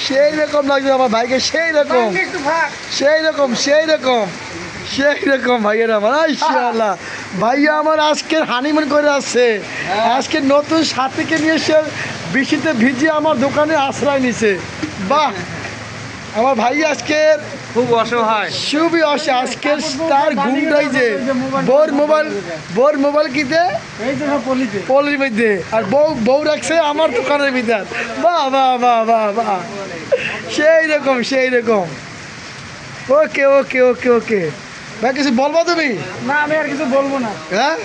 সেই রকম লাগছে আমার ভাইকে, সেই রকম সেই রকম সেই রকম সেই রকম ভাইয়ের আমার ইনশাআল্লাহ। ভাইয়া আমার আজকে হানিমুন করে আসছে, আজকে নতুন সাথীকে নিয়ে এসে বৃষ্টিতে ভিজিয়ে আমার দোকানে আশ্রয় নিছে। বাহ, আমার ভাই আজকে খুব অসহায়, খুবই অসহায়। আজকের তার ঘুমটাই যে বোর মোবাইল কিতে পলির মধ্যে, আর বউ রাখছে আমার দোকানের ভিতর। বাহ বাহ বাহ বাহ বাহ, সেই রকম সেই রকম। ওকে ওকে ওকে ওকে ভাই, কিছু বলবো তুমি? না, আমি আর কিছু বলবো না। হ্যাঁ,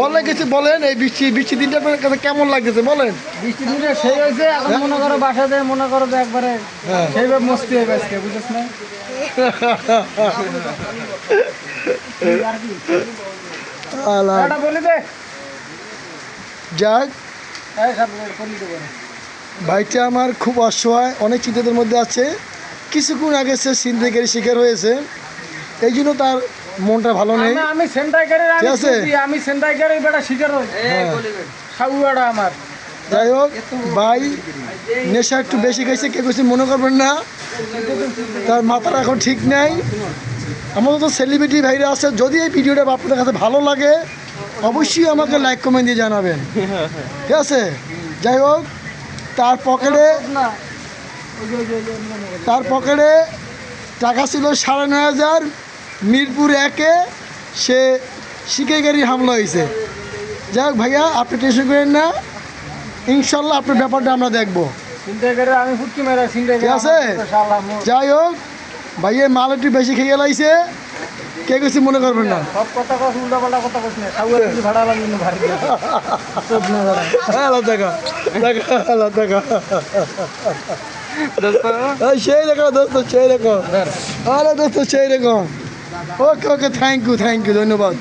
বললে কিছু বলেন। এই বৃষ্টি দিনটা আপনার কাছে কেমন লাগতেছে বলেন? বৃষ্টি দিনে সেই হয়েছে, এখন মনে করো বাসাতে মনে করো যে একবারে সেইভাবে মস্তি হয়ে গেছে, বুঝছ না? এটা বলি দে, যাক, এই সব বলি দেবো। ভাইটা আমার খুব অসহায়, অনেক চিন্তাদের মধ্যে আছে। কিছুক্ষণ আগে সে ছিনতাইকারী শিকার হয়েছে, এই জন্য তার মনটা ভালো নেই। আমি সেন্টাইকারের, ঠিক আছে? আমি সেন্টাইকারের বেটা শিকার হই, সাউয়াটা আমার। যাই হোক ভাই, নেশা একটু বেশি খাইছে, কেউ কিছু মনে করবেন না, তার মাথাটা এখন ঠিক নেই। আমাদের তো সেলিব্রিটি ভাইরা আছে, যদি এই ভিডিওটা আপনাদের কাছে ভালো লাগে অবশ্যই আমাকে লাইক কমেন্ট দিয়ে জানাবেন, ঠিক আছে? যাই হোক, তার পকেটে টাকা ছিল ৯,৫০০। মিরপুর ১-এ সে শিকারী হামলা হয়েছে। যাই হোক ভাইয়া, আপনি টেনশন করেন না, ইনশাল্লাহ আপনার ব্যাপারটা আমরা দেখবো, ঠিক আছে? যাই হোক ভাইয়া, মাল একটু বেশি খেয়ে লাইছে, কে কিছু মনে করবেন না। সব কথা কস, উল্টা পাল্টা কথা কস না, সাউয়া কিছু ভাড়া লাগবে না, ভারী হ্যালো দেখা দেখা হ্যালো দেখা, সেই রকম দোস্ত, সেই রকম। আরে দোস্ত, সেই রকম। ওকে ওকে, থ্যাংক ইউ ধন্যবাদ।